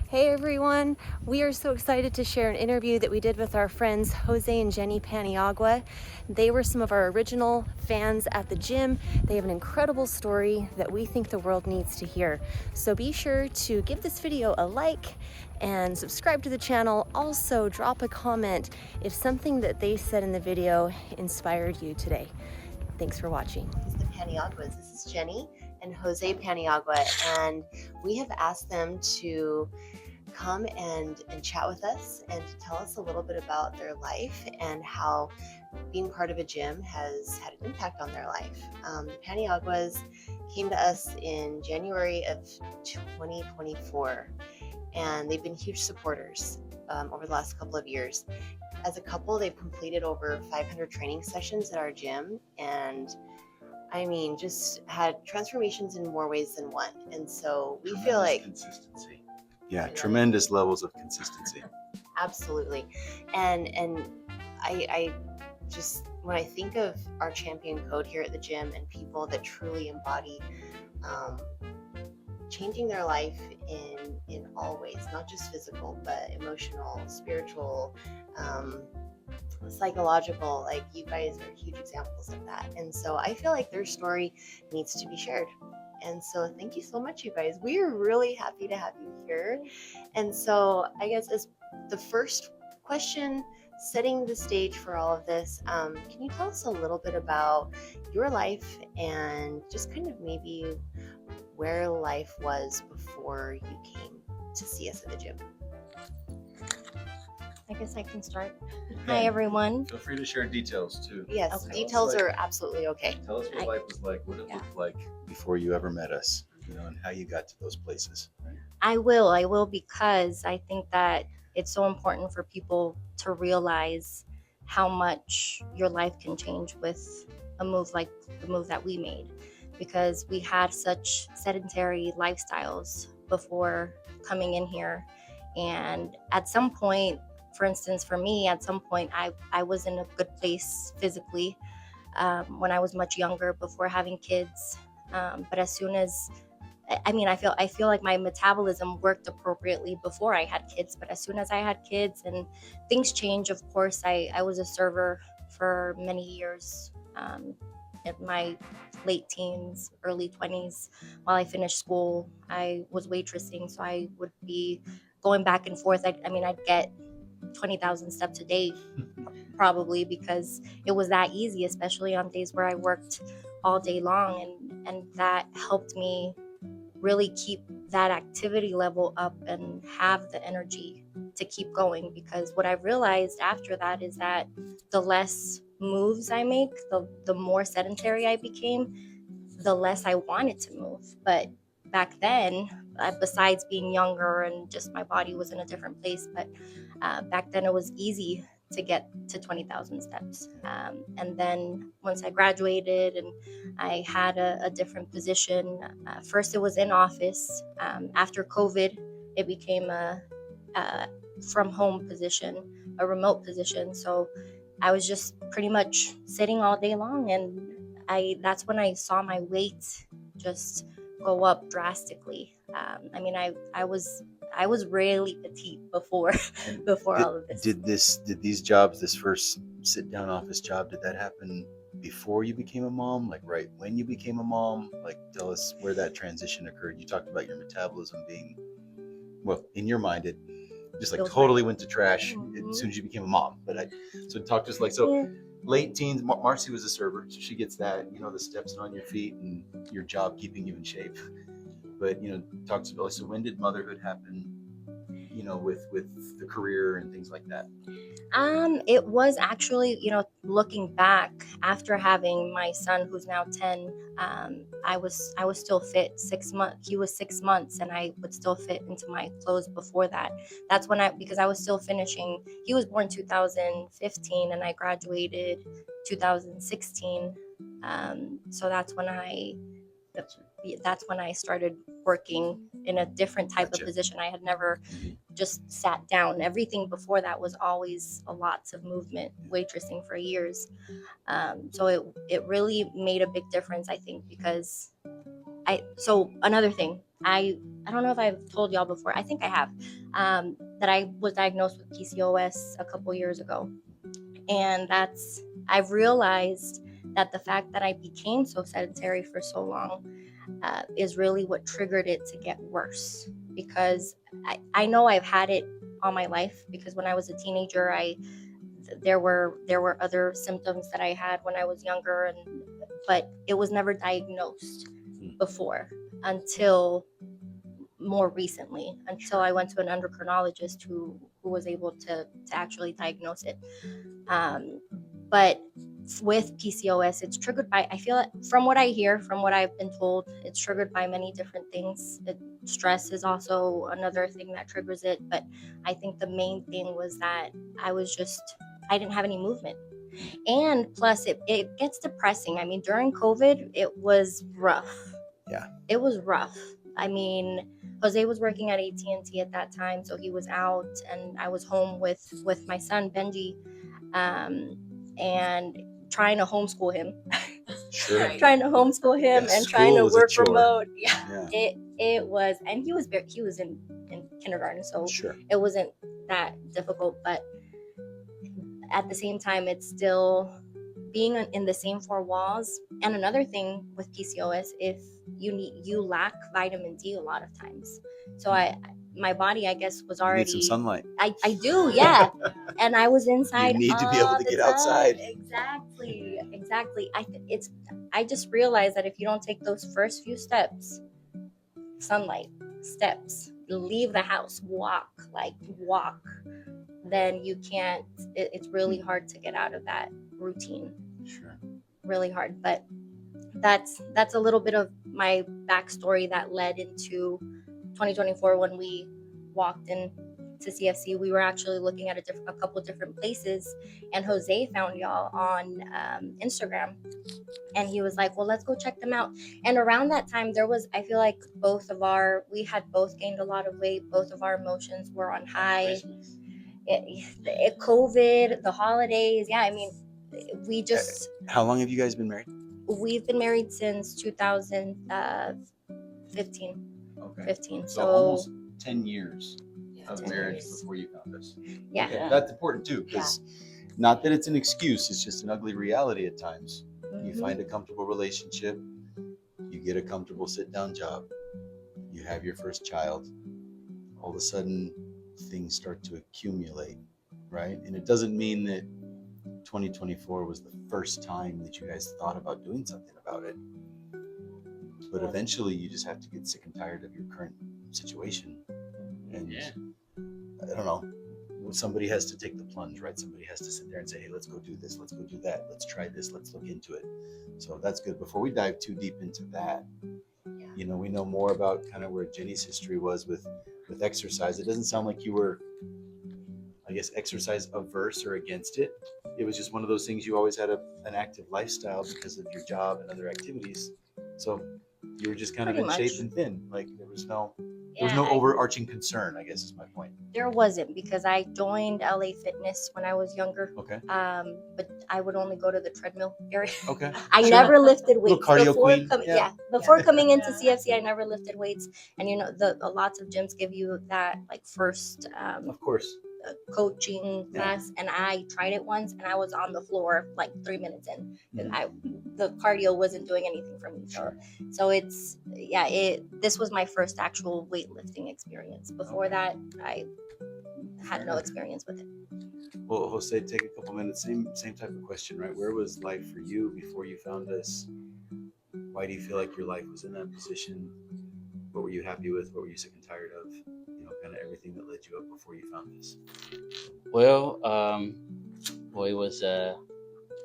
Hey everyone, we are so excited to share an interview that we did with our friends Jose and Jenny Paniagua. They were some of our original fans at the gym. They have an incredible story that we think the world needs to hear. So be sure to give this video a like and subscribe to the channel. Also drop a comment if something that they said in the video inspired you today. Thanks for watching. This is the Paniaguas. This is Jenny and Jose Paniagua, and we have asked them to come and chat with us and to tell us a little bit about their life and how being part of a gym has had an impact on their life. The Paniaguas came to us in January of 2024, and they've been huge supporters over the last couple of years. As a couple, they've completed over 500 training sessions at our gym, and I mean, just had transformations in more ways than one. And so we feel like consistency. Yeah, tremendous levels of consistency. Absolutely. And I just, when I think of our champion code here at the gym and people that truly embody changing their life in all ways, not just physical, but emotional, spiritual, psychological, like you guys are huge examples of that. And so I feel like their story needs to be shared. And so thank you so much, you guys. We are really happy to have you here. And so I guess as the first question, setting the stage for all of this, can you tell us a little bit about your life and just kind of maybe where life was before you came to see us at the gym? I guess I can start. Yeah. Hi, everyone. Feel free to share details too. Yes, Okay. details are absolutely okay. Tell us what life was like, what it looked like before you ever met us, and how you got to those places. Right? I will because I think that it's so important for people to realize how much your life can change with a move like the move that we made, because we had such sedentary lifestyles before coming in here. And at some point, for instance, for me, at some point, I was in a good place physically when I was much younger before having kids. But as soon as I feel like my metabolism worked appropriately before I had kids, but as soon as I had kids and things change, of course, I was a server for many years, in my late teens, early 20s. While I finished school, I was waitressing, so I would be going back and forth. I'd get 20,000 steps a day probably, because it was that easy, especially on days where I worked all day long, and that helped me really keep that activity level up and have the energy to keep going. Because what I realized after that is that the less moves I make, the more sedentary I became, the less I wanted to move. But back then, besides being younger and just my body was in a different place, but back then it was easy to get to 20,000 steps. And then once I graduated and I had a different position, first it was in office. After COVID, it became a from home position, a remote position. So I was just pretty much sitting all day long, and that's when I saw my weight just go up drastically. I was really petite before all of this. Did these jobs, this first sit down office job, did that happen before you became a mom? Like right when you became a mom? Like tell us where that transition occurred. You talked about your metabolism being, well, in your mind it just like totally went to trash as soon as you became a mom. But so talk to us late teens. Marci was a server, so she gets that, the steps on your feet and your job keeping you in shape. But talk to us. So when did motherhood happen? With the career and things like that. It was actually, looking back after having my son, who's now 10. I was still fit 6 months. He was 6 months, and I would still fit into my clothes before that. That's when because I was still finishing. He was born 2015, and I graduated 2016. So that's when I started working in a different type of position. I had never just sat down. Everything before that was always lots of movement, waitressing for years. So it really made a big difference, I think, because so another thing, I don't know if I've told y'all before. I think I have. That I was diagnosed with PCOS a couple years ago, and I've realized that the fact that I became so sedentary for so long is really what triggered it to get worse. Because I know I've had it all my life. Because when I was a teenager, there were other symptoms that I had when I was younger, but it was never diagnosed before until more recently, until I went to an endocrinologist who was able to actually diagnose it. But with PCOS, it's triggered by, I feel like, from what I hear, from what I've been told, it's triggered by many different things. Stress is also another thing that triggers it. But I think the main thing was that I didn't have any movement. And plus, it gets depressing. I mean, during COVID, it was rough. Yeah. It was rough. I mean, Jose was working at AT&T at that time, so he was out, and I was home with my son Benji, and trying to homeschool him. Sure. Trying to homeschool him Yeah, and trying to school was a work chore. remote. Yeah. It was, and he was in kindergarten, so Sure. it wasn't that difficult. But at the same time, it's still being in the same four walls. And another thing with PCOS, if you lack vitamin D a lot of times. So my body, I guess, was already, you need some sunlight. I do, yeah. And I was inside. You need to be able to get time. outside. Exactly. I just realized that if you don't take those first few steps, sunlight, steps, leave the house, walk, then you can't. It's really hard to get out of that routine. Sure. Really hard. But that's a little bit of my backstory that led into 2024 when we walked in to CFC. We were actually looking at a couple different places, and Jose found y'all on Instagram, and he was like, well, let's go check them out. And around that time, I feel like we had both gained a lot of weight. Both of our emotions were on high. COVID, the holidays. Yeah, I mean, we just. How long have you guys been married? We've been married since 2015. Okay. 15. So almost 10 years of 10 marriage years. before you found us. Yeah. Okay. That's important too, because not that it's an excuse, it's just an ugly reality at times. Mm-hmm. You find a comfortable relationship, you get a comfortable sit-down job, you have your first child, all of a sudden things start to accumulate, right? And it doesn't mean that 2024 was the first time that you guys thought about doing something about it. But eventually you just have to get sick and tired of your current situation. And I don't know, somebody has to take the plunge, right? Somebody has to sit there and say, hey, let's go do this, let's go do that, let's try this, let's look into it. So that's good. Before we dive too deep into that, we know more about kind of where Jenny's history was with exercise. It doesn't sound like you were, I guess, exercise averse or against it. It was just one of those things. You always had an active lifestyle because of your job and other activities. So you were just kind Pretty of in much. shape and thin. Like there was no overarching concern, I guess is my point. There wasn't, because I joined LA Fitness when I was younger. Okay. But I would only go to the treadmill area. Okay. I never lifted weights. Cardio queen. Before coming into CFC, I never lifted weights. And lots of gyms give you that like first Of course. coaching class, and I tried it once, and I was on the floor like 3 minutes in, and the cardio wasn't doing anything for me. Sure. So this was my first actual weightlifting experience. Before that, I had no experience with it. Well, Jose, take a couple minutes. Same type of question, right? Where was life for you before you found us? Why do you feel like your life was in that position? What were you happy with? What were you sick and tired of? Kind of everything that led you up before you found this. Well, it was, I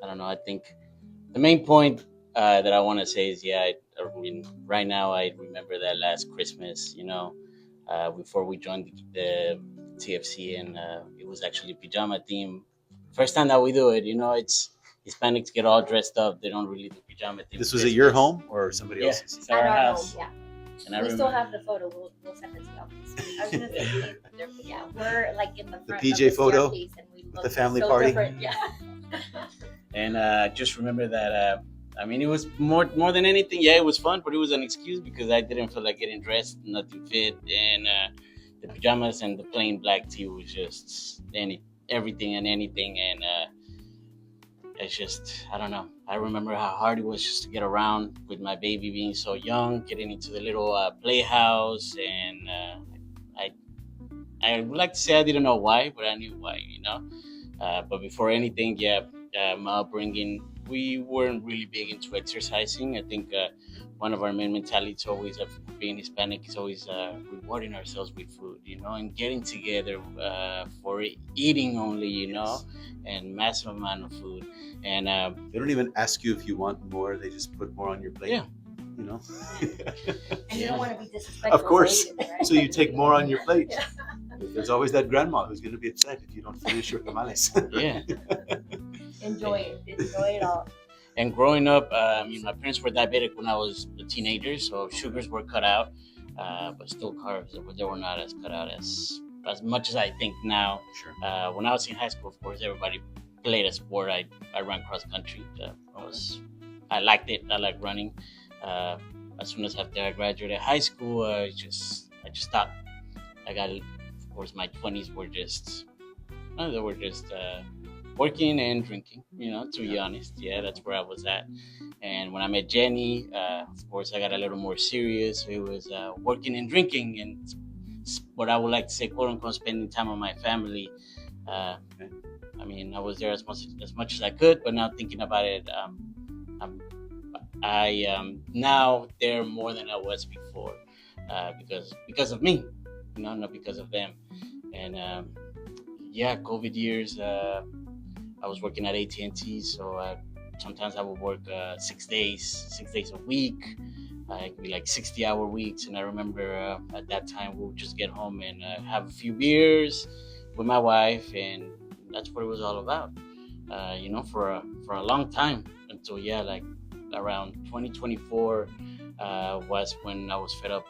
don't know, I think the main point that I want to say is, I mean, right now I remember that last Christmas, before we joined the TFC, and it was actually pajama theme. First time that we do it, it's Hispanics get all dressed up. They don't really do pajama theme. This was at your home or somebody else's? It's our house. Home, And we still have the photo. We'll send it to y'all. I was gonna say, we're like in the front PJ of the photo and we with look the family so party. different. Yeah. And just remember that I mean, it was more than anything. Yeah, it was fun, but it was an excuse because I didn't feel like getting dressed, nothing fit, and the pajamas and the plain black tee was just everything and anything, and it's just, I don't know. I remember how hard it was just to get around with my baby being so young, getting into the little playhouse, and I I would like to say I didn't know why, but I knew why, you know. But before anything, yeah, my upbringing, we weren't really big into exercising. I think one of our main mentalities always of being Hispanic is always rewarding ourselves with food, you know, and getting together for eating only, you know, Yes. and massive amount of food. And They don't even ask you if you want more. They just put more on your plate. yeah, You know. And you don't want to be disrespectful. Of course. Right? So you take more on your plate. There's always that grandma who's going to be upset if you don't finish your tamales. yeah. Enjoy it. Enjoy it all. And growing up, I mean, my parents were diabetic when I was a teenager, so sugars were cut out, but still carbs, they were not as cut out as much as I think now. Sure. When I was in high school, of course, everybody played a sport. I ran cross country. I liked it. I liked running. As soon as after I graduated high school, I just stopped. I got, of course, my 20s were just they were just working and drinking, you know, to be honest. Yeah, that's where I was at. And when I met Jenny, of course, I got a little more serious. It was working and drinking and what I would like to say, quote unquote, spending time with my family. I mean, I was there as much as I could, but now thinking about it, I am now there more than I was before because of me, you know, not because of them. And yeah, COVID years. I was working at AT&T, so sometimes I would work 6 days a week. It could be like 60-hour weeks. And I remember at that time we would just get home and have a few beers with my wife, and that's what it was all about. You know, for a long time until like around 2024 was when I was fed up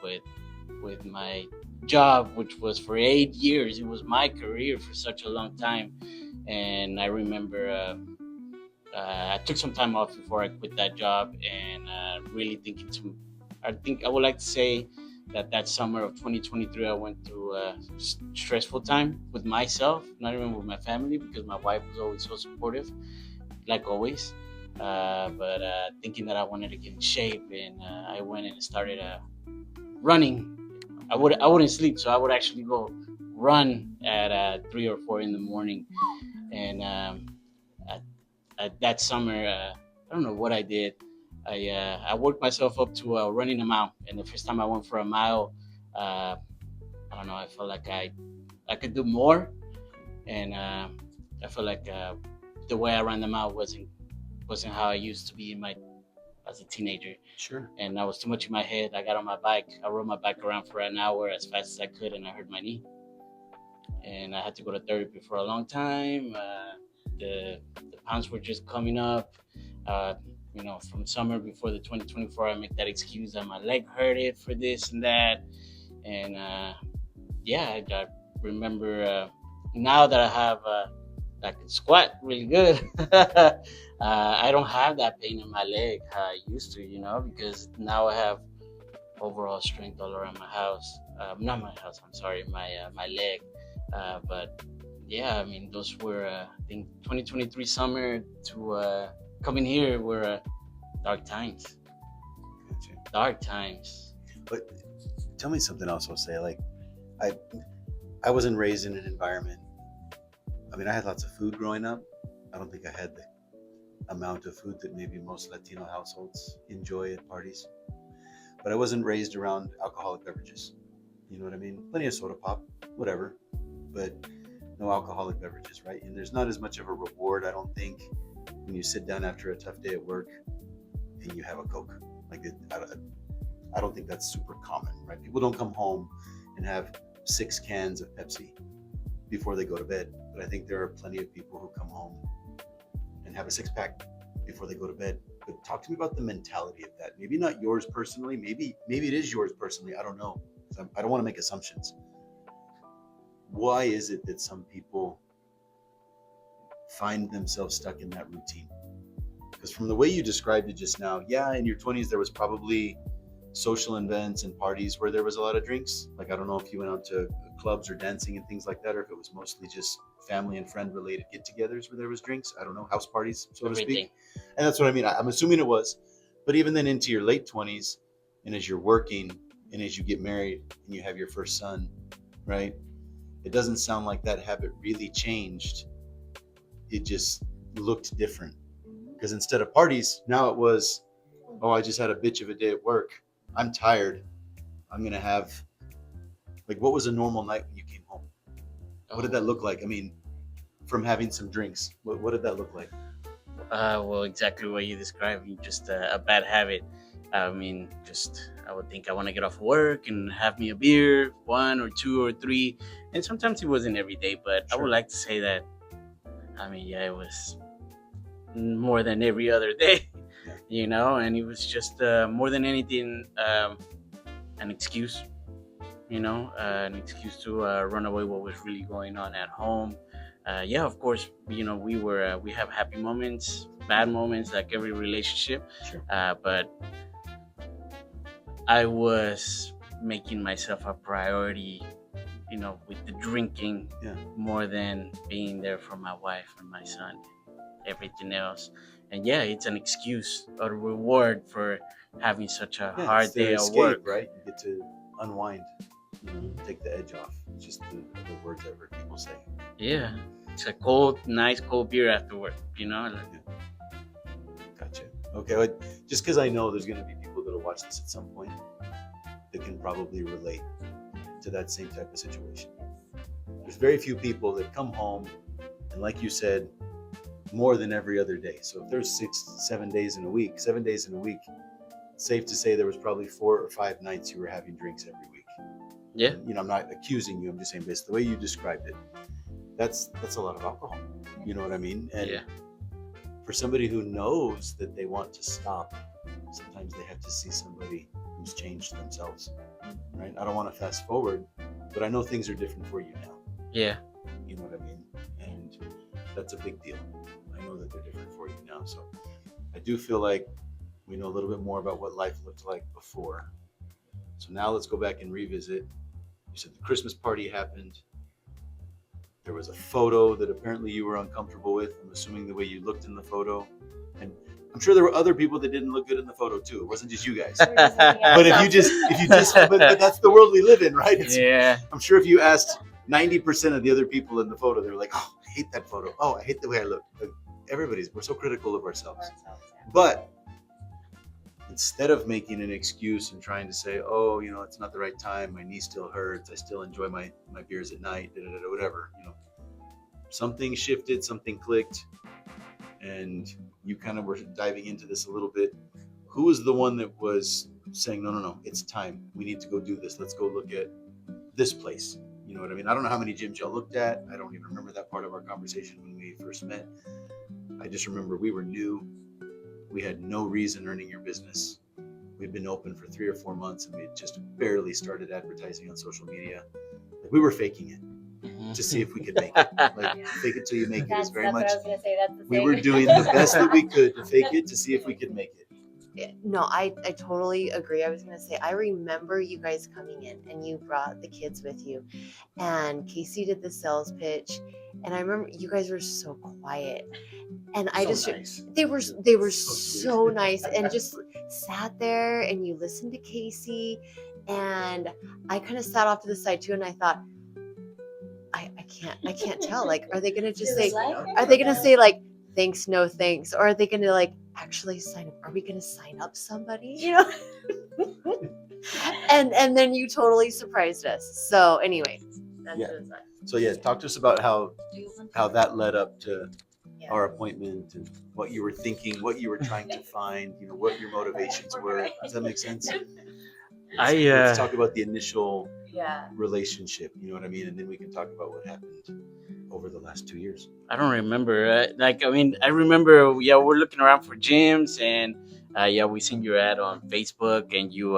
with my job, which was for 8 years. It was my career for such a long time. And I remember I took some time off before I quit that job, and really I think I would like to say that summer of 2023, I went through a stressful time with myself, not even with my family, because my wife was always so supportive, like always. But thinking that I wanted to get in shape, and I went and started running. I wouldn't sleep, so I would actually go run at 3 or 4 in the morning. And at that summer, I don't know what I did. I worked myself up to running a mile. And the first time I went for a mile, I don't know. I felt like I could do more, and I felt like the way I ran the mile wasn't how I used to be as a teenager. Sure. And I was too much in my head. I got on my bike. I rode my bike around for an hour as fast as I could, and I hurt my knee. And I had to go to therapy for a long time. The pounds were just coming up. You know, from summer before the 2024, I make that excuse that my leg hurted for this and that. And yeah, I remember now that I have I can squat really good. I don't have that pain in my leg how I used to, you know, because now I have overall strength all around my house. Not my house, I'm sorry, my leg. But yeah, I mean, those were I think 2023 summer to coming here were dark times. Gotcha. Dark times. But tell me something else, Jose. Like, I wasn't raised in an environment. I mean, I had lots of food growing up. I don't think I had the amount of food that maybe most Latino households enjoy at parties. But I wasn't raised around alcoholic beverages. You know what I mean? Plenty of soda pop, whatever, but no alcoholic beverages, right? And there's not as much of a reward, I don't think, when you sit down after a tough day at work and you have a Coke. Like, I don't think that's super common, right? People don't come home and have 6 cans of Pepsi before they go to bed. But I think there are plenty of people who come home and have a 6-pack before they go to bed. But talk to me about the mentality of that. Maybe not yours personally. Maybe it is yours personally. I don't know. I don't want to make assumptions. Why is it that some people find themselves stuck in that routine? Because from the way you described it just now, yeah, in your 20s there was probably social events and parties where there was a lot of drinks. Like, I don't know if you went out to clubs or dancing and things like that, or if it was mostly just family and friend related get-togethers where there was drinks. I don't know, house parties, so to Everything. speak. And that's what I mean. I'm assuming it was. But even then, into your late 20s, and as you're working, and as you get married, and you have your first son, right? It doesn't sound like that habit really changed. It just looked different. Because instead of parties, now it was, oh, I just had a bitch of a day at work. I'm tired. I'm going to have, like, what was a normal night when you came home? What did that look like? I mean, from having some drinks, what did that look like? Well, exactly what you described. Just a bad habit. I mean, just I would think I want to get off work and have me a beer, 1 or 2 or 3, and sometimes it wasn't every day. But I would like to say that, I mean, yeah, it was more than every other day, you know, and it was just more than anything an excuse, you know, an excuse to run away what was really going on at home. Yeah, of course, you know, we have happy moments, bad moments, like every relationship. Sure. But I was making myself a priority, you know, with the drinking more than being there for my wife and my son, everything else. And yeah, it's an excuse, a reward for having such a hard day at work. Right? You get to unwind, you know, take the edge off. It's just the words I've heard people say. Yeah, it's a nice cold beer after work, you know. Gotcha. Okay, well, just because I know there's going to be people that'll watch this at some point that can probably relate to that same type of situation. There's very few people that come home and, like you said, more than every other day. So if there's 7 days in a week, it's safe to say there was probably 4 or 5 nights you were having drinks every week. Yeah. And, you know, I'm not accusing you. I'm just saying, based the way you described it, that's a lot of alcohol. You know what I mean? And for somebody who knows that they want to stop, sometimes they have to see somebody who's changed themselves, right? I don't want to fast forward, but I know things are different for you now. Yeah. You know what I mean? And that's a big deal. I know that they're different for you now. So I do feel like we know a little bit more about what life looked like before. So now let's go back and revisit. You said the Christmas party happened. There was a photo that apparently you were uncomfortable with. I'm assuming the way you looked in the photo. And I'm sure there were other people that didn't look good in the photo too. It wasn't just you guys. But if you just, but that's the world we live in, right? I'm sure if you asked 90% of the other people in the photo, they were like, oh, I hate that photo. Oh, I hate the way I look. Like, we're so critical of ourselves. But instead of making an excuse and trying to say, oh, you know, it's not the right time, my knee still hurts, I still enjoy my beers at night, whatever, you know, something shifted, something clicked, and you kind of were diving into this a little bit. Who was the one that was saying, no, it's time, we need to go do this, let's go look at this place? You know what I mean? I don't know how many gyms y'all looked at. I don't even remember that part of our conversation when we first met. I just remember we were new. We had no reason earning your business. We'd been open for 3 or 4 months, and we had just barely started advertising on social media. Like, we were faking it to see if we could make it. Like, fake it till you make it is very much. What I was gonna say. That's the same. We were doing the best that we could to fake it to see if we could make it. No, I totally agree. I was going to say, I remember you guys coming in and you brought the kids with you, and Casey did the sales pitch, and I remember you guys were so quiet, and they were so nice, and just sat there and you listened to Casey, and I kind of sat off to the side too, and I thought, I can't tell, like, are they going to just say, like, thanks, no thanks, or are they going to, like, actually sign up? Are we going to sign up somebody? You know? and then you totally surprised us. So anyway, that's So talk to us about how that led up to our appointment and what you were thinking, what you were trying to find, you know, what your motivations were. Does that make sense? Let's talk about the initial relationship, you know what I mean? And then we can talk about what happened over the last 2 years? I don't remember. I remember. Yeah, we're looking around for gyms, and yeah, we seen your ad on Facebook, and you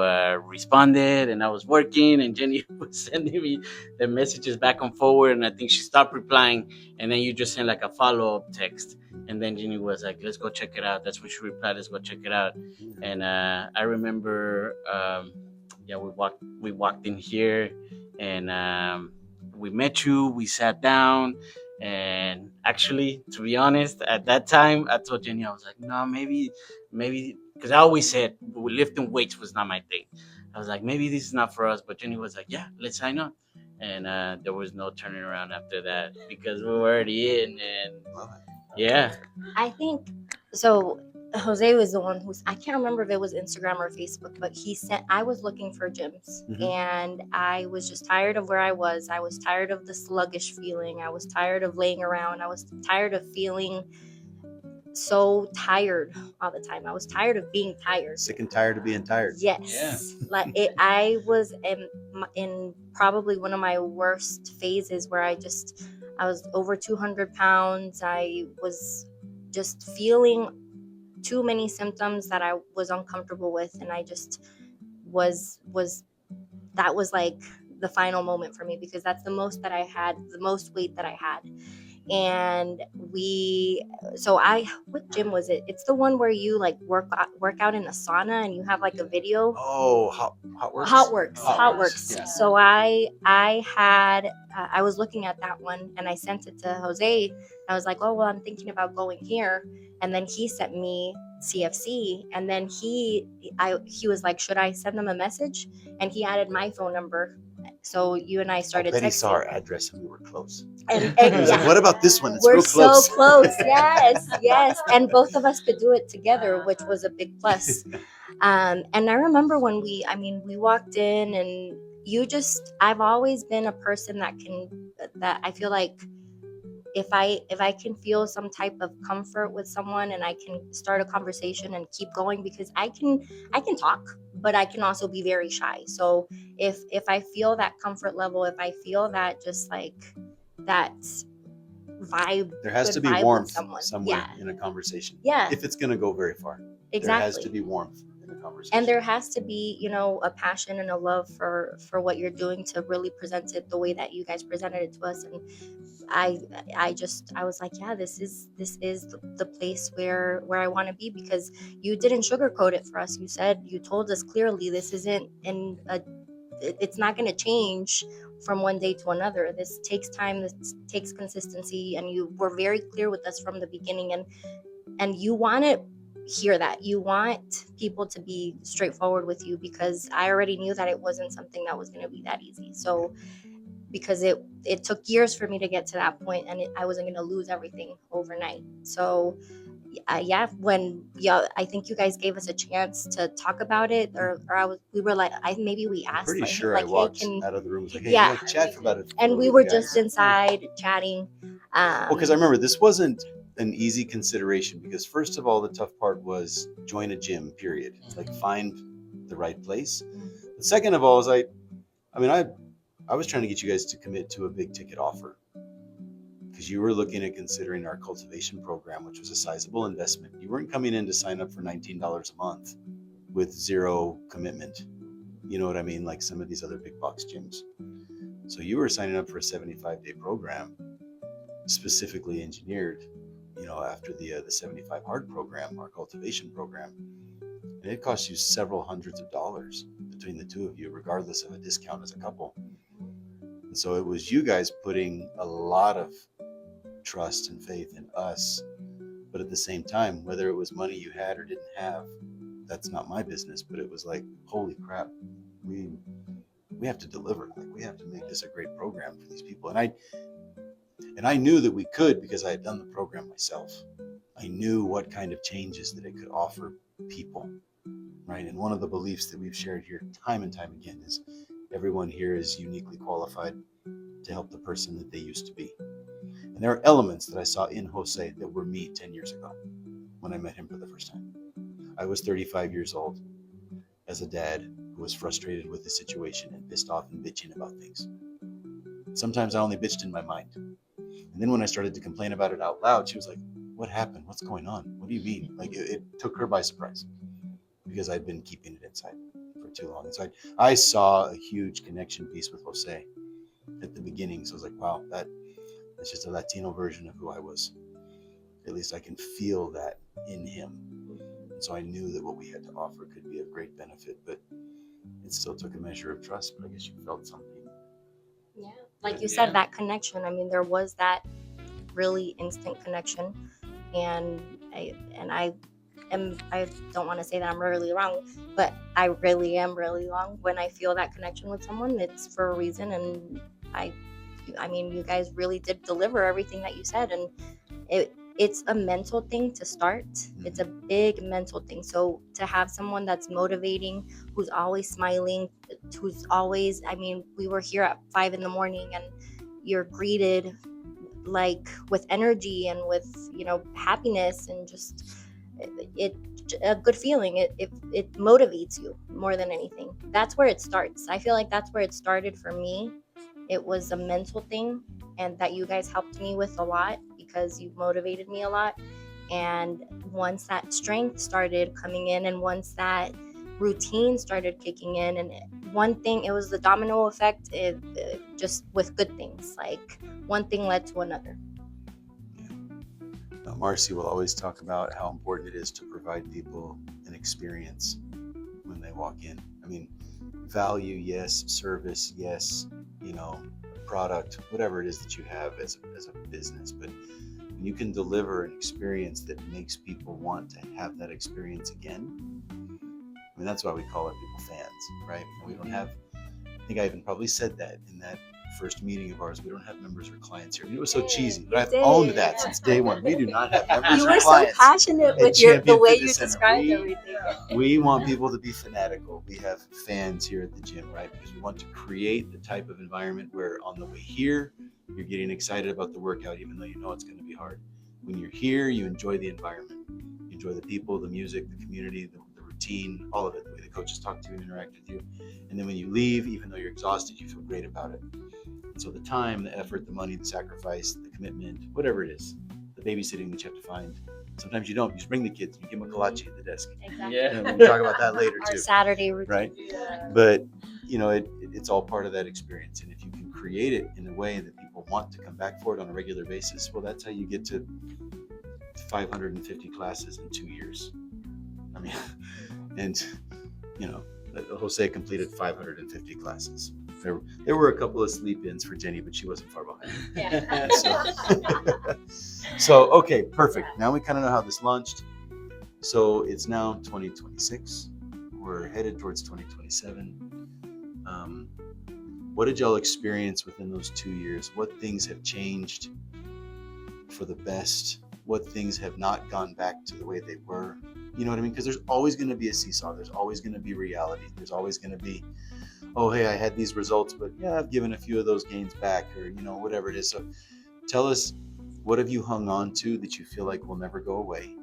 responded, and I was working, and Jenny was sending me the messages back and forward, and I think she stopped replying, and then you just sent like a follow up text, and then Jenny was like, "Let's go check it out." That's when she replied, "Let's go check it out," and I remember. Yeah, we walked in here, and we met you. We sat down. And actually, to be honest, at that time, I told Jenny, I was like, no, maybe, because I always said lifting weights was not my thing. I was like, maybe this is not for us. But Jenny was like, yeah, let's sign up. And there was no turning around after that because we were already in. And yeah, I think so. Jose was the one I can't remember if it was Instagram or Facebook, but I was looking for gyms, and I was just tired of where I was. I was tired of the sluggish feeling. I was tired of laying around. I was tired of feeling so tired all the time. I was tired of being tired. Sick and tired of being tired. Yes. Yeah. I was in probably one of my worst phases where I was over 200 pounds. I was just feeling too many symptoms that I was uncomfortable with. And I just that was like the final moment for me, because that's the most weight that I had. And what gym was it? It's the one where you like work out in a sauna and you have like a video. Oh, Hotworks. Hotworks. Yeah. So I was looking at that one, and I sent it to Jose. I was like, oh well, I'm thinking about going here. And then he sent me CFC, and then he was like, should I send them a message? And he added my phone number. So you and I started texting. He saw our address and we were close. And like, what about this one? It's we're real close. so close. Yes. And both of us could do it together, which was a big plus. And I remember when we walked in, and I've always been a person that I feel like if I can feel some type of comfort with someone, and I can start a conversation and keep going, because I can talk, but I can also be very shy. So if I feel that comfort level, if I feel that just like that vibe, there has to be warmth somewhere in a conversation. Yeah. If it's going to go very far. Exactly. There has to be warmth in the conversation. And there has to be, a passion and a love for what you're doing to really present it the way that you guys presented it to us. And I was like, yeah, this is the place where I want to be, because you didn't sugarcoat it for us. You told us clearly, this isn't it's not going to change from one day to another. This takes time. This takes consistency. And you were very clear with us from the beginning. And you want to hear that. You want people to be straightforward with you, because I already knew that it wasn't something that was going to be that easy. So because it took years for me to get to that point, and I wasn't going to lose everything overnight. So I think you guys gave us a chance to talk about it, we were like, maybe we asked. Pretty like, sure like, I walked out of the room. Was like, hey, you want to chat for about it? And we were just inside chatting. Well, because I remember this wasn't an easy consideration, because first of all, the tough part was join a gym, period. Like, find the right place. But second of all, I was trying to get you guys to commit to a big ticket offer, because you were looking at considering our cultivation program, which was a sizable investment. You weren't coming in to sign up for $19 a month with zero commitment. You know what I mean? Like some of these other big box gyms. So you were signing up for a 75-day program, specifically engineered, after the 75 hard program, our cultivation program. And it cost you several hundreds of dollars between the two of you, regardless of a discount as a couple. And so it was you guys putting a lot of trust and faith in us. But at the same time, whether it was money you had or didn't have, that's not my business. But it was like, holy crap, we have to deliver. Like, we have to make this a great program for these people. And I knew that we could, because I had done the program myself. I knew what kind of changes that it could offer people, right? And one of the beliefs that we've shared here time and time again is everyone here is uniquely qualified to help the person that they used to be. And there are elements that I saw in Jose that were me 10 years ago when I met him for the first time. I was 35 years old as a dad who was frustrated with the situation and pissed off and bitching about things. Sometimes I only bitched in my mind. And then when I started to complain about it out loud, she was like, what happened? What's going on? What do you mean? Like it took her by surprise because I'd been keeping it inside for too long. And so I saw a huge connection piece with Jose at the beginning. So I was like, wow, that's just a Latino version of who I was. At least I can feel that in him. And so I knew that what we had to offer could be of great benefit, but it still took a measure of trust. But I guess you felt something. Yeah, like you said, that connection. I mean, there was that really instant connection, and I don't want to say that I'm really wrong, but I really am really wrong. When I feel that connection with someone, it's for a reason, and I mean, you guys really did deliver everything that you said, and it's a mental thing to start. It's a big mental thing. So to have someone that's motivating, who's always smiling, who's always, I mean, we were here at 5 a.m. and you're greeted like with energy and with, happiness, and just it a good feeling. It motivates you more than anything. That's where it starts. I feel like that's where it started for me. It was a mental thing, and that you guys helped me with a lot, because you motivated me a lot. And once that strength started coming in, and once that routine started kicking in, and one thing, it was the domino effect, just with good things, like one thing led to another. Marci will always talk about how important it is to provide people an experience when they walk in. I mean, value, yes. Service, yes. Product, whatever it is that you have as a business. But when you can deliver an experience that makes people want to have that experience again, I mean, that's why we call our people fans, right? We don't have, I think I even probably said that in that first meeting of ours, we don't have members or clients here. I mean, it was so cheesy, but I've owned that since day one. We do not have members or clients. You were so passionate with the way you described everything. We want people to be fanatical. We have fans here at the gym, right? Because we want to create the type of environment where on the way here, you're getting excited about the workout, even though you know it's going to be hard. When you're here, you enjoy the environment. You enjoy the people, the music, the community, the routine, all of it, the way the coaches talk to you and interact with you. And then when you leave, even though you're exhausted, you feel great about it. And so the time, the effort, the money, the sacrifice, the commitment, whatever it is, the babysitting that you have to find. Sometimes you don't. You just bring the kids. You give them a kolache at the desk. Exactly. Yeah. And we'll talk about that later Our too. Saturday routine. Right? Yeah. But, it's all part of that experience. And if you can create it in a way that people want to come back for it on a regular basis, well, that's how you get to 550 classes in 2 years. I mean, and, Jose completed 550 classes. There were a couple of sleep-ins for Jenny, but she wasn't far behind. Yeah. So, okay, perfect. Now we kind of know how this launched. So it's now 2026. We're headed towards 2027. What did y'all experience within those 2 years? What things have changed for the best? What things have not gone back to the way they were? You know what I mean? Because there's always going to be a seesaw. There's always going to be reality. There's always going to be, oh, hey, I had these results, but yeah, I've given a few of those gains back, or, whatever it is. So tell us, what have you hung on to that you feel like will never go away?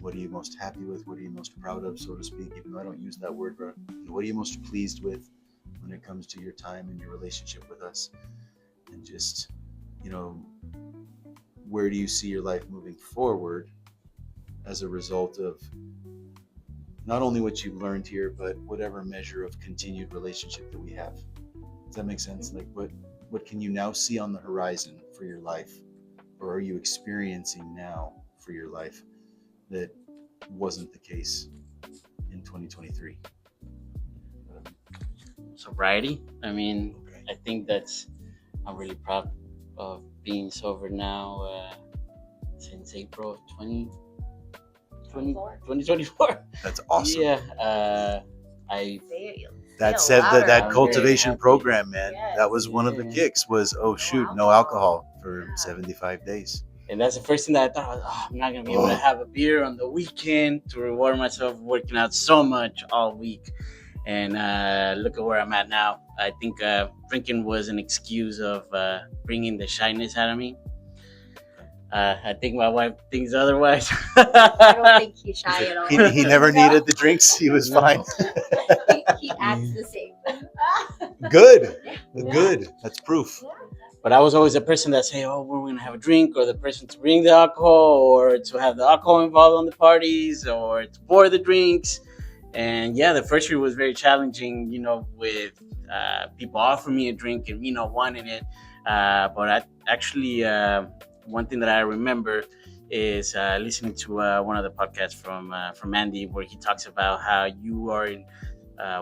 What are you most happy with? What are you most proud of, so to speak? Even though I don't use that word, but what are you most pleased with when it comes to your time and your relationship with us? And just, where do you see your life moving forward as a result of not only what you've learned here, but whatever measure of continued relationship that we have? Does that make sense? Like what can you now see on the horizon for your life, or are you experiencing now for your life that wasn't the case in 2023? Sobriety. I mean, I think I'm really proud of being sober now since April of 2024. That's awesome. Yeah. That said, that I'm cultivation very happy. program, man, Yes. that was one of the kicks was, no alcohol for 75 days. And that's the first thing that I thought, I'm not going to be able to have a beer on the weekend to reward myself for working out so much all week. And look at where I'm at now. I think drinking was an excuse of bringing the shyness out of me. I think my wife thinks otherwise. I don't think he's shy at all. He never needed the drinks. He was fine. he acts the same. Good. That's proof. But I was always the person that say, "Oh, we're gonna have a drink," or the person to bring the alcohol, or to have the alcohol involved on the parties, or to pour the drinks. And yeah, the first year was very challenging, with people offering me a drink and me not wanting it. But I actually, one thing that I remember is listening to one of the podcasts from Andy, where he talks about how you are in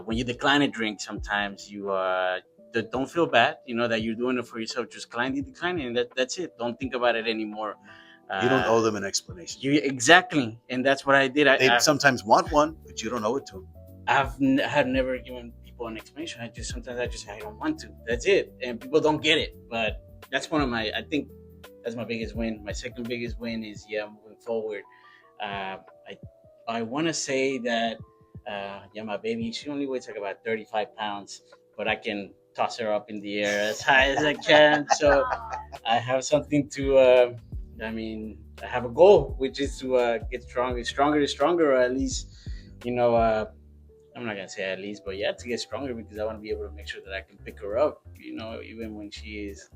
when you decline a drink. Sometimes you don't feel bad, that you're doing it for yourself. Just decline it, and that's it. Don't think about it anymore. You don't owe them an explanation. Exactly, and that's what I did. They sometimes want one, but you don't owe it to them. Had never given people an explanation. Sometimes I just say I don't want to. That's it, and people don't get it. But that's one of my. I think that's my biggest win. My second biggest win is moving forward. I want to say that my baby, she only weighs like about 35 pounds, but I can toss her up in the air as high as I can. So I have something to. I have a goal, which is to get stronger, or at least, I'm not gonna say at least, but yeah, to get stronger, because I want to be able to make sure that I can pick her up, even when she is.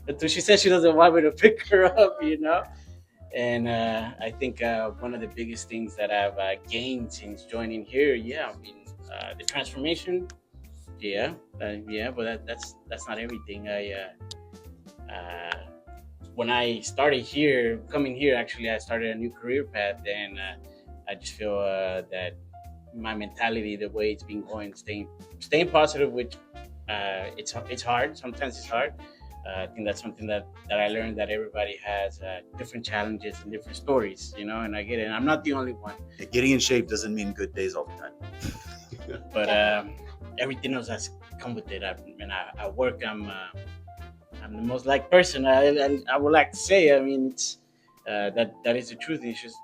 Until she says she doesn't want me to pick her up. And I think one of the biggest things that I've gained since joining here, the transformation, but that's not everything. When I started coming here, actually, I started a new career path, and I just feel that my mentality, the way it's been going, staying positive, which it's hard. Sometimes it's hard. I think that's something that I learned, that everybody has different challenges and different stories, and I get it. And I'm not the only one. Getting in shape doesn't mean good days all the time. But everything else has come with it. I work. I'm the most liked person. I would like to say. I mean, it's that is the truth. It's just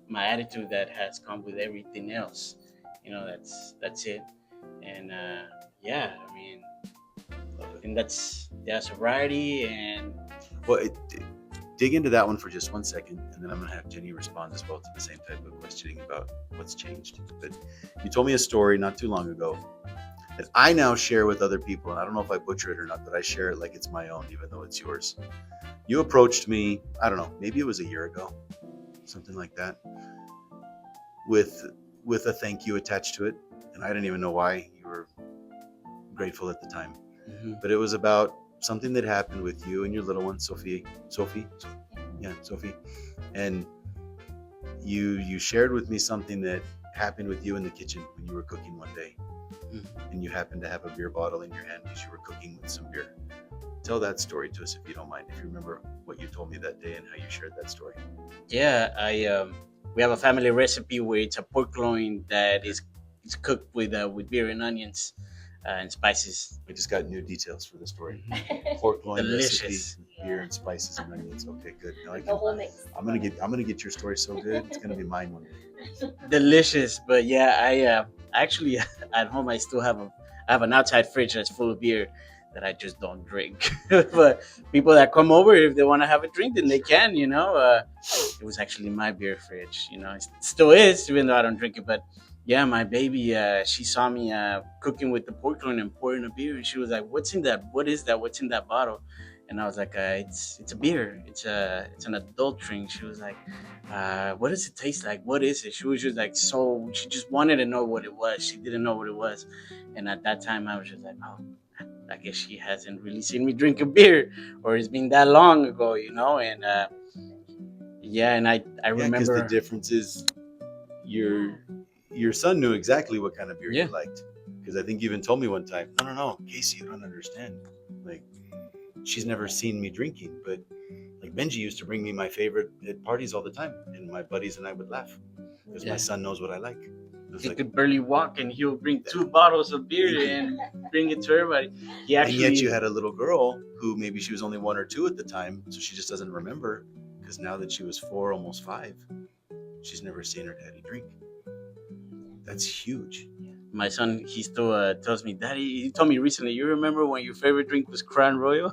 my attitude that has come with everything else. That's it. And I think that's sobriety. And well, dig into that one for just 1 second, and then I'm going to have Jenny respond as well to the same type of questioning about what's changed. But you told me a story not too long ago that I now share with other people, and I don't know if I butcher it or not, but I share it like it's my own, even though it's yours. You approached me, I don't know, maybe it was a year ago, something like that, with a thank you attached to it, and I didn't even know why. You were grateful at the time. Mm-hmm. But it was about something that happened with you and your little one, Sophie. Yeah, Sophie. And you shared with me something that happened with you in the kitchen when you were cooking one day. Mm-hmm. And you happened to have a beer bottle in your hand because you were cooking with some beer. Tell that story to us, if you don't mind, if you remember what you told me that day and how you shared that story. Yeah, we have a family recipe where it's a pork loin that is cooked with beer and onions and spices. We just got new details for the story. Pork loin Delicious. Recipe, beer and spices and onions. Okay, good. The whole mix. I'm gonna get your story so good. It's gonna be mine one day. Delicious, but yeah, I actually at home I still have an outside fridge that's full of beer that I just don't drink. But people that come over, if they want to have a drink, then they can. It was actually my beer fridge. It still is, even though I don't drink it. But yeah, my baby, she saw me cooking with the pork loin and pouring a beer, and she was like, "What's in that? What is that? What's in that bottle?" And I was like, "It's a beer. It's an adult drink." She was like, "What does it taste like? What is it?" She was just like, so she just wanted to know what it was. She didn't know what it was, and at that time, I was just like, "Oh, I guess she hasn't really seen me drink a beer, or it's been that long ago, And and I remember, because the difference is your son knew exactly what kind of beer you liked, because I think you even told me one time, no, Casey, you don't understand. Like, she's never seen me drinking, but like Benji used to bring me my favorite at parties all the time, and my buddies and I would laugh because my son knows what I like. He could barely walk, and he'll bring 2 bottles of beer and bring it to everybody. And yet you had a little girl who maybe she was only 1 or 2 at the time, so she just doesn't remember, because now that she was 4, almost 5, she's never seen her daddy drink. That's huge. My son, he still tells me, "Daddy," he told me recently, "You remember when your favorite drink was Crown Royal?"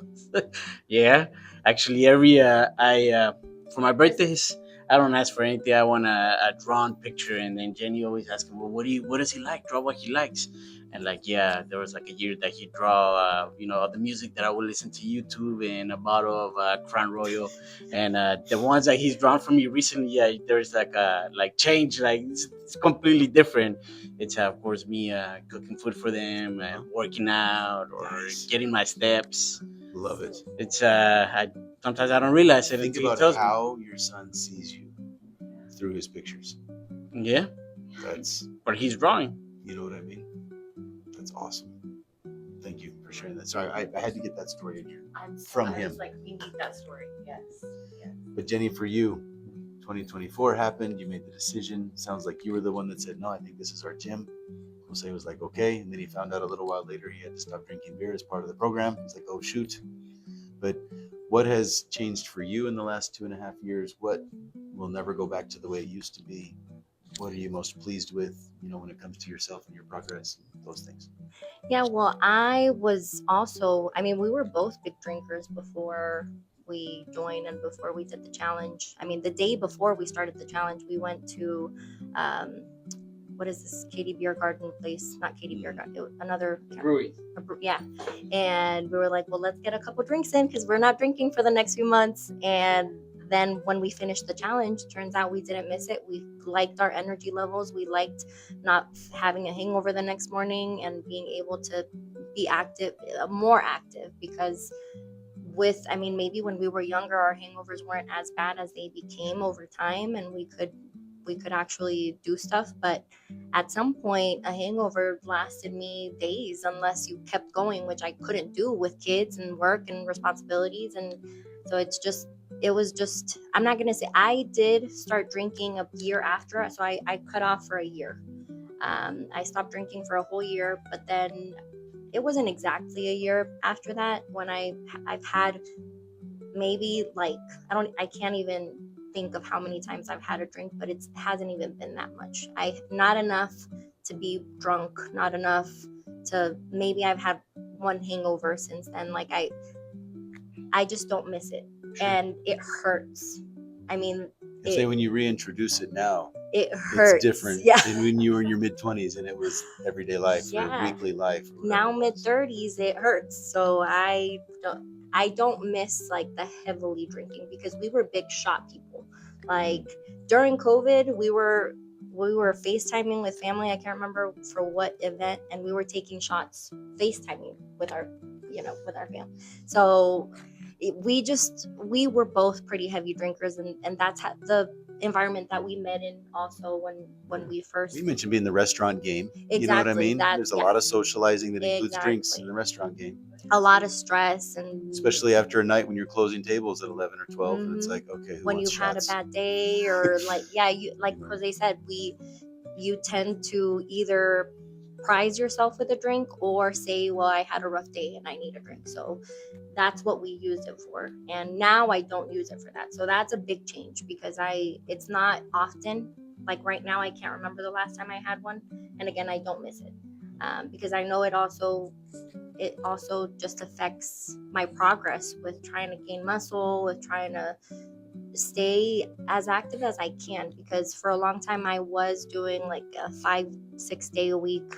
Yeah, actually, for my birthdays, I don't ask for anything. I want a drawn picture, and then Jenny always asks him, "Well, what does he like? Draw what he likes." And like, yeah, there was like a year that he draw, the music that I would listen to YouTube and a bottle of Crown Royal, and the ones that he's drawn for me recently, yeah, there's like change, like it's completely different. It's of course me cooking food for them, working out, or Nice. getting my steps. Love it. It's sometimes I don't realize it Think until he about tells me. how your son sees you through his pictures. Yeah, That's, but he's drawing. you know what I mean? That's awesome. Thank you for sharing that. Sorry, I had to get that story in here. From him. Like, we need that story. Yes. But Jenny, for you, 2024 happened. You made the decision. Sounds like you were the one that said, no, I think this is our gym. Jose was like, okay. And then he found out a little while later he had to stop drinking beer as part of the program. He's like, oh, shoot. But what has changed for you in the last 2.5 years? What will never go back to the way it used to be? What are you most pleased with, when it comes to yourself and your progress and those things? Yeah, well, I was also, we were both big drinkers before we joined and before we did the challenge. The day before we started the challenge, we went to, what is this, Katie Beer Garden place? Not Katie Beer Garden, another Brewery. Yeah. And we were like, well, let's get a couple drinks in because we're not drinking for the next few months. And then when we finished the challenge, turns out we didn't miss it. We liked our energy levels. We liked not having a hangover the next morning and being able to be active, more active, because maybe when we were younger, our hangovers weren't as bad as they became over time, and we could actually do stuff. But at some point, a hangover lasted me days unless you kept going, which I couldn't do with kids and work and responsibilities. And so I'm not going to say I did start drinking a year after. So I cut off for a year. I stopped drinking for a whole year, but then it wasn't exactly a year after that when I've had maybe I can't even think of how many times I've had a drink, but it hasn't even been that much. Not enough to be drunk, not enough to, maybe I've had one hangover since then. I just don't miss it. Sure. And it hurts. Say when you reintroduce it now, it hurts. It's different than when you were in your mid-20s and it was everyday life or weekly life. Now mid-30s, it hurts. So I don't miss the heavily drinking because we were big shot people. During COVID, we were FaceTiming with family. I can't remember for what event, and we were taking shots FaceTiming with our family. So we were both pretty heavy drinkers, and that's the environment that we met in also when we first. We mentioned being the restaurant game. Exactly. You know what I mean? There's a lot of socializing that includes drinks in the restaurant game. A lot of stress, and especially after a night when you're closing tables at 11 or 12 and it's like, okay, when you've had a bad day or Jose said, you tend to either prize yourself with a drink or say, well, I had a rough day and I need a drink. So that's what we used it for. And now I don't use it for that. So that's a big change because it's not often. Right now, I can't remember the last time I had one. And again, I don't miss it because I know it also just affects my progress with trying to gain muscle, with trying to stay as active as I can, because for a long time I was doing a 5-6 day a week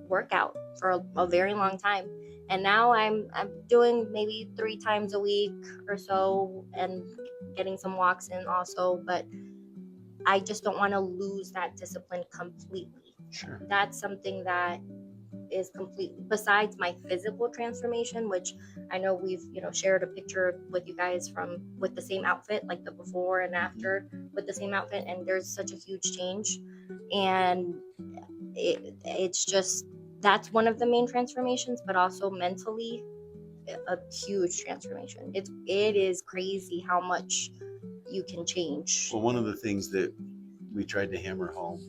workout for a very long time, and now I'm doing maybe 3 times a week or so and getting some walks in also, but I just don't want to lose that discipline completely. Sure. That's something that is completely besides my physical transformation, which I know we've shared a picture with you guys with the same outfit, the before and after with the same outfit, and there's such a huge change, and it's just that's one of the main transformations, but also mentally a huge transformation. It is crazy how much you can change. Well, one of the things that we tried to hammer home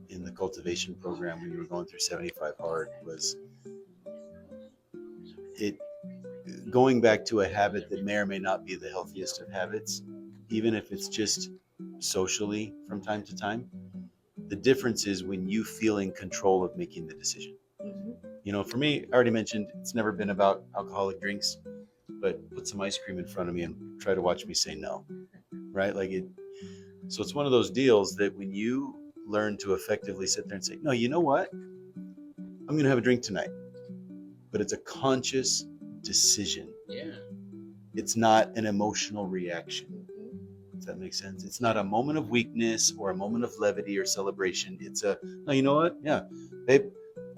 in the cultivation program when you were going through 75 hard was it going back to a habit that may or may not be the healthiest of habits, even if it's just socially from time to time. The difference is when you feel in control of making the decision. Mm-hmm. For me, I already mentioned it's never been about alcoholic drinks, but put some ice cream in front of me and try to watch me say no. right? Like it. So it's one of those deals that when you learn to effectively sit there and say, no, you know what? I'm going to have a drink tonight. But it's a conscious decision. Yeah. It's not an emotional reaction. Does that make sense? It's not a moment of weakness or a moment of levity or celebration. It's a, no, you know what? Yeah, babe,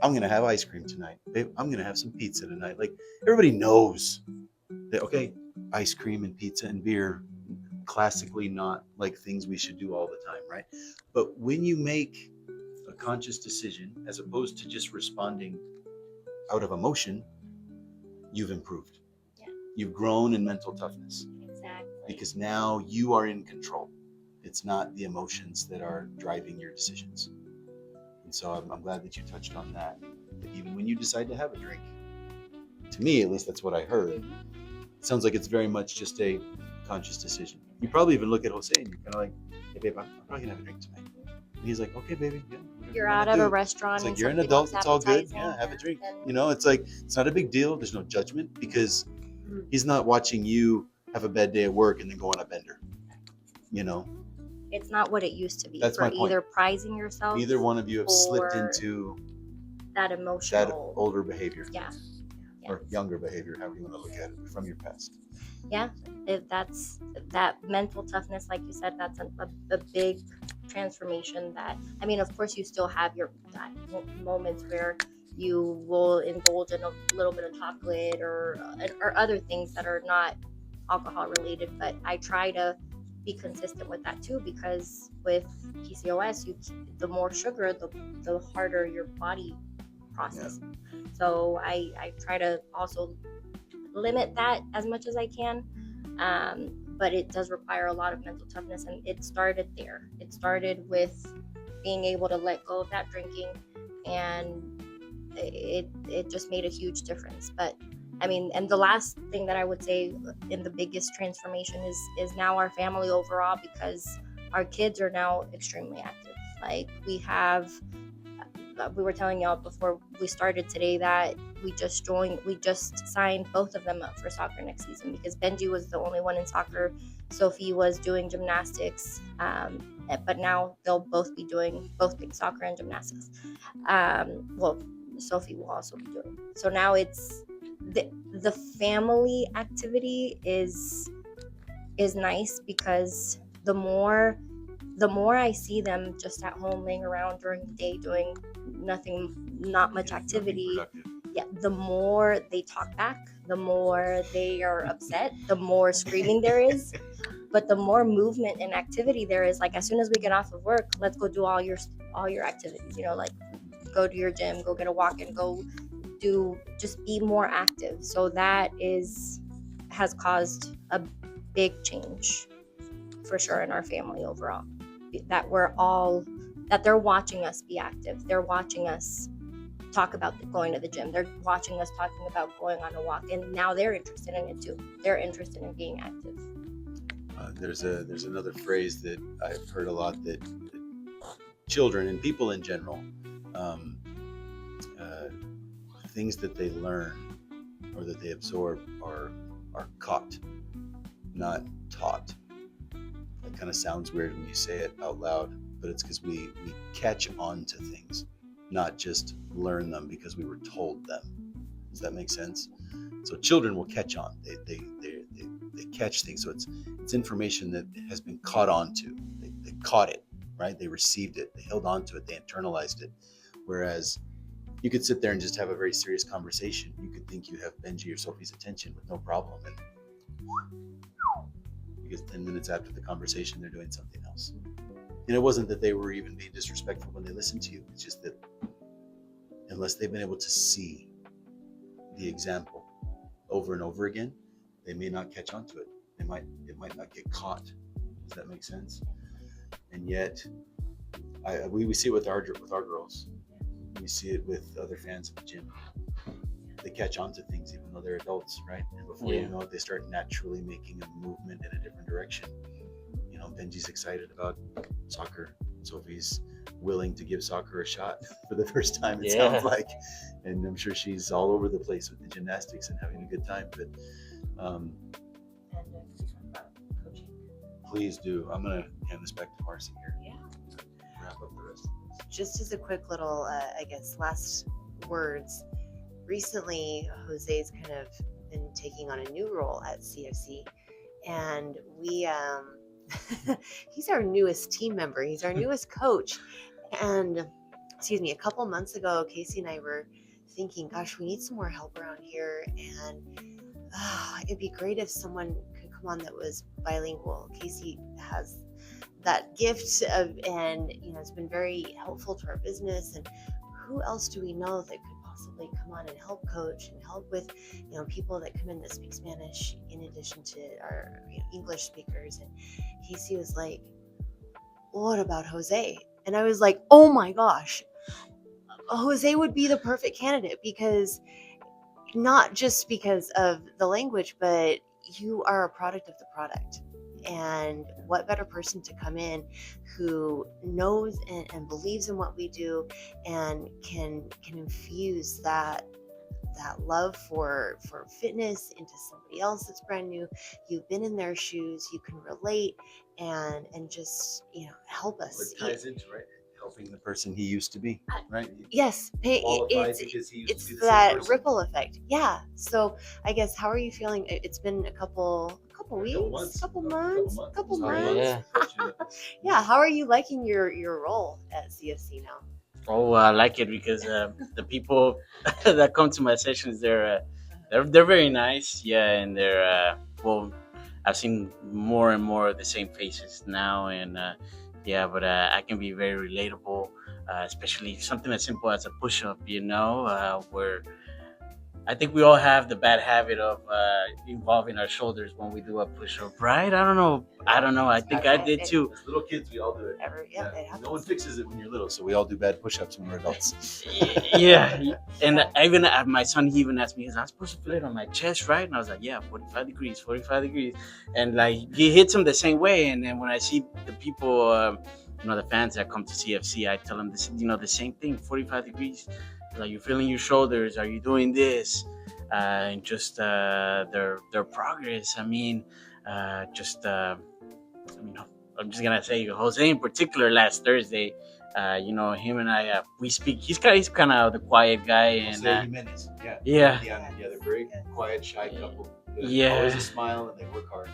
I'm going to have ice cream tonight. Babe, I'm going to have some pizza tonight. Like everybody knows that, okay, ice cream and pizza and beer, classically not like things we should do all the time, right? But when you make a conscious decision, as opposed to just responding out of emotion, you've improved. Yeah. You've grown in mental toughness. Exactly. Because now you are in control. It's not the emotions that are driving your decisions. And so I'm glad that you touched on that. That even when you decide to have a drink, to me, at least that's what I heard. It sounds like it's very much just a conscious decision. You probably even look at Jose and you're kind of like, hey, babe, I'm probably going to have a drink tonight. And he's like, okay, baby. Yeah, You're out at a restaurant. It's like, and you're an something adult. looks It's all good. appetizing, Yeah, have a drink. and- You know, it's like, it's not a big deal. There's no judgment because he's not watching you have a bad day at work and then go on a bender. You know, It's not what it used to be. That's for my point. either prizing yourself. either one of you have slipped Or into that that emotional. older behavior Yeah. or younger behavior, however you want to look at it, from your past. If that's that mental toughness, like you said, that's a big transformation. That, I mean, of course, you still have your moments where you will indulge in a little bit of chocolate or other things that are not alcohol related, but I try to be consistent with that too, because with PCOS, the more sugar, the harder your body processes. So I try to also limit that as much as I can, but it does require a lot of mental toughness, and it started there. It started with being able to let go of that drinking, and it just made a huge difference. But I mean, and the last thing that I would say in the biggest transformation is now our family overall, because our kids are now extremely active. Like we were telling y'all before we started today that we just signed both of them up for soccer next season, because Benji was the only one in soccer. Sophie was doing gymnastics, but now they'll both be doing soccer and gymnastics. Well, Sophie will also be doing. So now it's the family activity is nice, because the more I see them just at home laying around during the day doing nothing, not much activity, the more they talk back, the more they are upset, the more screaming there is, but the more movement and activity there is. Like as soon as we get off of work, let's go do all your activities, like go to your gym, go get a walk, and go just be more active. So that has caused a big change for sure in our family overall, that they're watching us be active. They're watching us talk about going to the gym. They're watching us talking about going on a walk, and now they're interested in it too. They're interested in being active. There's another phrase that I've heard a lot, that children and people in general, things that they learn or that they absorb are caught, not taught. That kind of sounds weird when you say it out loud, but it's because we catch on to things, not just learn them because we were told them. Does that make sense? So children will catch on. They catch things. So it's information that has been caught onto. They caught it, right? They received it. They held on to it. They internalized it. Whereas you could sit there and just have a very serious conversation. You could think you have Benji or Sophie's attention with no problem, and because 10 minutes after the conversation, they're doing something else. And it wasn't that they were even being disrespectful when they listened to you. It's just that unless they've been able to see the example over and over again, they may not catch on to it. It might not get caught. Does that make sense? And yet, we see it with our girls. We see it with other fans of the gym. They catch on to things even though they're adults, right? And before you know it, they start naturally making a movement in a different direction. Benji's excited about soccer. Sophie's willing to give soccer a shot for the first time, it sounds like. And I'm sure she's all over the place with the gymnastics and having a good time. But Please do. I'm gonna hand this back to Marci here. Yeah. Wrap up the rest of this. Just as a quick little, I guess, last words. Recently, Jose's kind of been taking on a new role at CFC, and he's our newest team member. He's our newest coach. And excuse me, a couple months ago, Casey and I were thinking, gosh, we need some more help around here. And it'd be great if someone could come on that was bilingual. Casey has that gift and it's been very helpful to our business. And who else do we know that could possibly come on and help coach and help with people that come in that speak Spanish in addition to our English speakers? And Casey was like, what about Jose? And I was like, oh my gosh, Jose would be the perfect candidate, because not just because of the language, but you are a product of the product. And what better person to come in who knows and believes in what we do and can infuse that love for fitness into somebody else that's brand new. You've been in their shoes, you can relate and just help us. It ties into helping the person he used to be, right? Yes, it's that ripple effect. Yeah. So I guess, how are you feeling? It's been a couple weeks, couple months. Yeah. Yeah. How are you liking your role at CFC now? Oh, I like it because the people that come to my sessions, they're very nice. Yeah, and they're I've seen more and more of the same faces now, and but I can be very relatable, especially something as simple as a push-up. Where I think we all have the bad habit of involving our shoulders when we do a push-up, right? I don't know. I think I did too. As little kids, we all do it. It happens. No one fixes it when you're little, so we all do bad push-ups when we're adults. Yeah, and even my son, he even asked me, "Is I supposed to feel it on my chest, right?" And I was like, "Yeah, 45 degrees," and like he hits him the same way. And then when I see the people, the fans that come to CFC, I tell them this, the same thing, 45 degrees. Like, you're feeling your shoulders. Are you doing this? And just their progress. I'm just gonna say Jose in particular. Last Thursday, him and I, we speak. He's kind of the quiet guy, and yeah, they're very quiet, shy couple. Yeah, always a smile, and they work hard.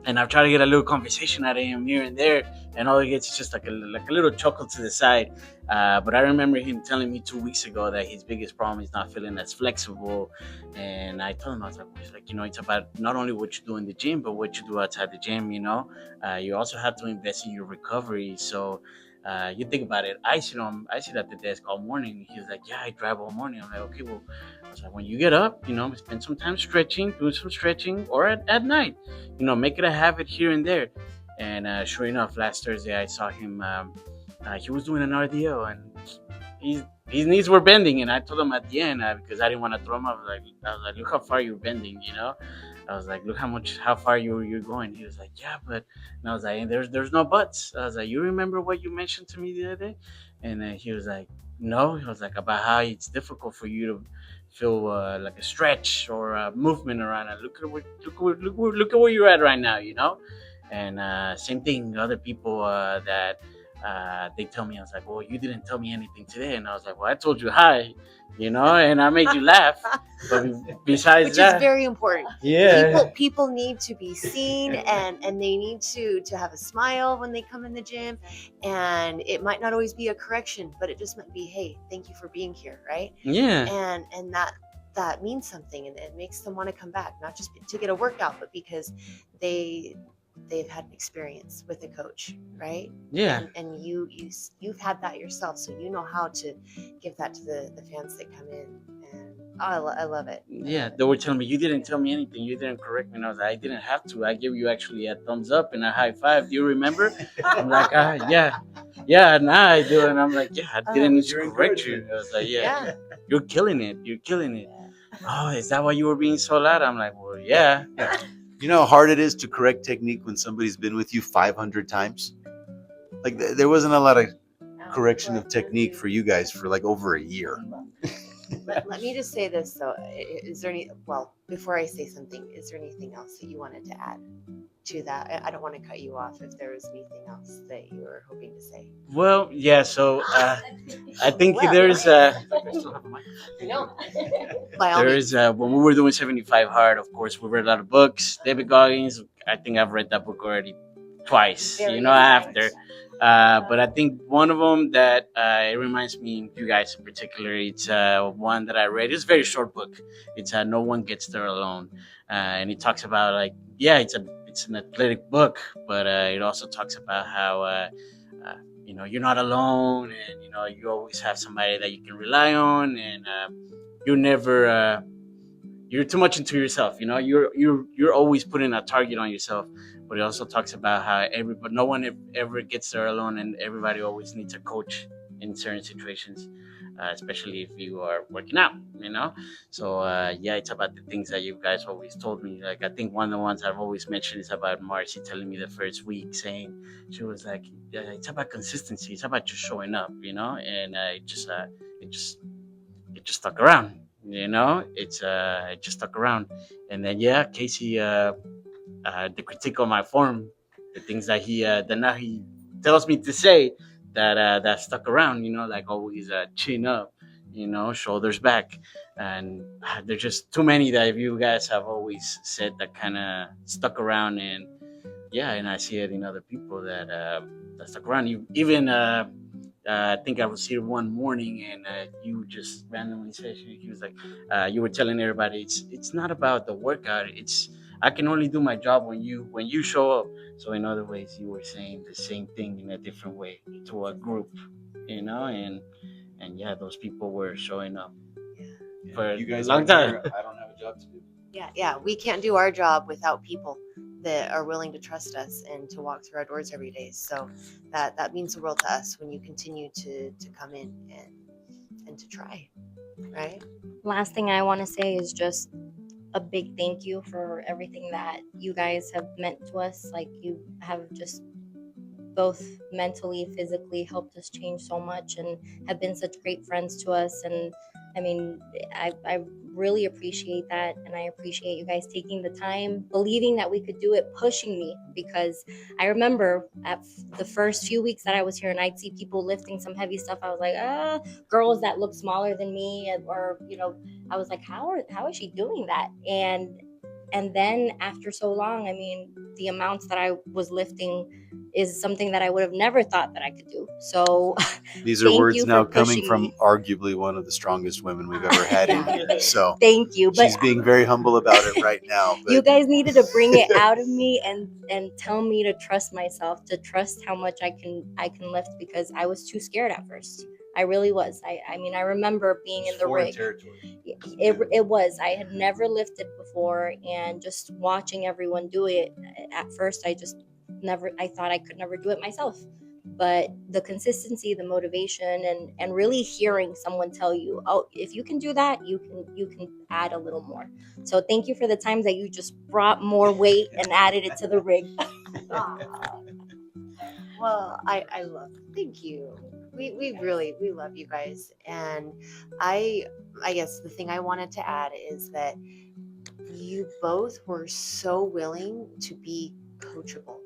And I've tried to get a little conversation out of him here and there, and all he gets is just like a little chuckle to the side. But I remember him telling me 2 weeks ago that his biggest problem is not feeling as flexible. And I told him, I was like, it's about not only what you do in the gym, but what you do outside the gym. You also have to invest in your recovery. So you think about it. I sit at the desk all morning. He was like, yeah, I drive all morning. I'm like, okay, well, I was like, when you get up, spend some time doing some stretching, or at night, make it a habit here and there. And sure enough, last Thursday I saw him. He was doing an RDO, and his knees were bending. And I told him at the end, because I didn't want to throw him. I was like, look how far you're bending. I was like, look how far you're going. He was like, yeah, but. And I was like, there's no buts. I was like, you remember what you mentioned to me the other day? And then he was like, no. He was like, about how it's difficult for you to feel like a stretch or a movement around it. Look at where you're at right now, And same thing, other people that they tell me, I was like, well, you didn't tell me anything today. And I was like, well, I told you hi, and I made you laugh. But besides Which that, is very important. Yeah. People need to be seen, and they need to have a smile when they come in the gym. And it might not always be a correction, but it just might be, hey, thank you for being here, right? Yeah. And that means something, and it makes them want to come back, not just to get a workout, but because they've had an experience with a coach, right? Yeah. And you've had that yourself, so you know how to give that to the fans that come in. And I love it. Yeah, they were telling me, you didn't tell me anything, you didn't correct me. And I was like, I didn't have to. I gave you actually a thumbs up and a high five. Do you remember? I'm like, yeah, now I do. And I'm like, yeah, I didn't need to correct you. I was like, yeah, you're killing it. Yeah. Oh, is that why you were being so loud? I'm like, well, yeah. You know how hard it is to correct technique when somebody's been with you 500 times? Like, there wasn't a lot of correction of technique for you guys for like over a year. Let me just say this though. Is there before I say something, is there anything else that you wanted to add to that? I don't want to cut you off if there was anything else that you were hoping to say. Well, yeah. So I think Well, there's no. By all means. there's when we were doing 75 Hard. Of course, we read a lot of books. David Goggins. I think I've read that book already twice. Very After. nice. But I think one of them that it reminds me, you guys in particular, it's one that I read. It's a very short book. It's No One Gets There Alone, and it talks about like it's an athletic book, but it also talks about how you're not alone, and you always have somebody that you can rely on, and you're never you're too much into yourself. You're always putting a target on yourself. But it also talks about how no one ever gets there alone, and everybody always needs a coach in certain situations, especially if you are working out. So yeah, it's about the things that you guys always told me. Like I think one of the ones I've always mentioned is about Marci telling me the first week, saying she was like, yeah, it's about consistency. It's about just showing up. And it just stuck around. It just stuck around, and then yeah, Casey. The critique on my form, the things that now he tells me to say that stuck around. Like always, chin up, shoulders back, and there's just too many that you guys have always said that kind of stuck around, and yeah, and I see it in other people that stuck around. You even. I think I was here one morning, and you just randomly said he was like, you were telling everybody it's not about the workout. It's I can only do my job when you show up. So in other ways, you were saying the same thing in a different way to a group, and yeah, those people were showing up for You guys a long aren't time. here, I don't have a job to do. Yeah. We can't do our job without people that are willing to trust us and to walk through our doors every day. So that means the world to us when you continue to come in and to try, right? Last thing I want to say is just a big thank you for everything that you guys have meant to us. Like, you have just both mentally, physically helped us change so much and have been such great friends to us. And I mean, I really appreciate that. And I appreciate you guys taking the time, believing that we could do it, pushing me, because I remember at the first few weeks that I was here and I'd see people lifting some heavy stuff. I was like, girls that look smaller than me, or, I was like, how is she doing that? And then after so long, I mean, the amounts that I was lifting is something that I would have never thought that I could do. So These are thank words you now for coming pushing from me. arguably one of the strongest women we've ever had in here. So Thank you. But she's being very humble about it right now. But you guys needed to bring it out of me and tell me to trust myself, to trust how much I can lift, because I was too scared at first. I really was. I mean, I remember being in the foreign rig. territory. It was. I had never lifted before, and just watching everyone do it, at first I thought I could never do it myself. But the consistency, the motivation, and really hearing someone tell you, oh, if you can do that, you can add a little more. So thank you for the times that you just brought more weight and added it to the rig. Well, I love it. Thank you. We love you guys. And I guess the thing I wanted to add is that you both were so willing to be coachable,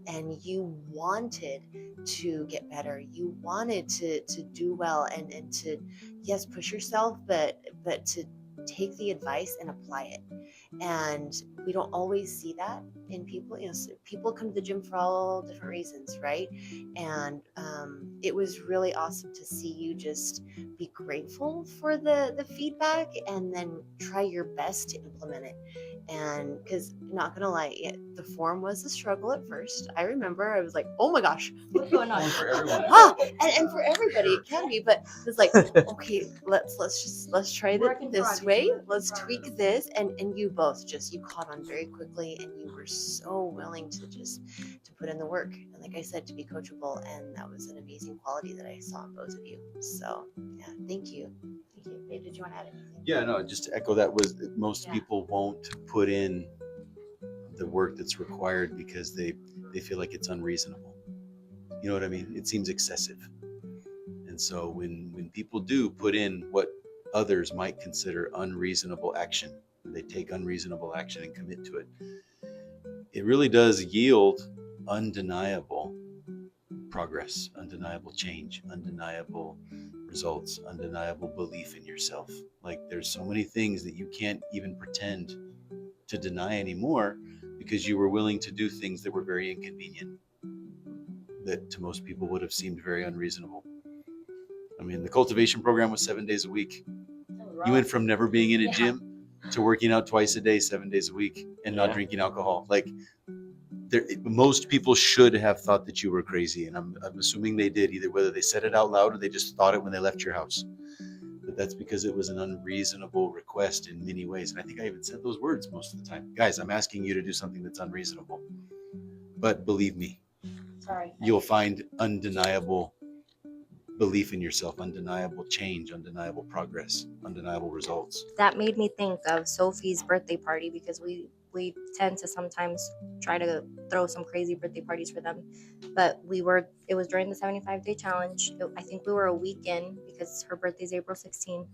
and you wanted to get better. You wanted to do well, and to, yes, push yourself, but to take the advice and apply it. And we don't always see that in people. People come to the gym for all different reasons, right? And it was really awesome to see you just be grateful for the feedback and then try your best to implement it. And because, not gonna lie, the form was a struggle at first. I remember I was like, oh my gosh, what's going on? For everyone. And for everybody it can be, but it's like, okay, let's try this way, let's tweak this. And you both you caught on very quickly, and you were so willing to put in the work, and like I said, to be coachable. And that was an amazing quality that I saw in both of you. So yeah, thank you. Babe, did you want to add anything? Yeah, no, just to echo that, was most Yeah. people won't put in the work that's required because they feel like it's unreasonable. You know what I mean? It seems excessive. And so when people do put in what others might consider unreasonable action. They take unreasonable action and commit to it. It really does yield undeniable progress, undeniable change, undeniable results, undeniable belief in yourself. Like there's so many things that you can't even pretend to deny anymore because you were willing to do things that were very inconvenient, that to most people would have seemed very unreasonable. I mean, the cultivation program was 7 days a week. You went from never being in a gym to working out twice a day, 7 days a week, and not drinking alcohol. Like, most people should have thought that you were crazy, and I'm assuming they did, either whether they said it out loud or they just thought it when they left your house. But that's because it was an unreasonable request in many ways. And I think I even said those words most of the time. Guys, I'm asking you to do something that's unreasonable. But believe me, you'll find undeniable belief in yourself, undeniable change, undeniable progress, undeniable results. That made me think of Sophie's birthday party, because we tend to sometimes try to throw some crazy birthday parties for them, but it was during the 75-day challenge. I think we were a week in, because her birthday's April 16th,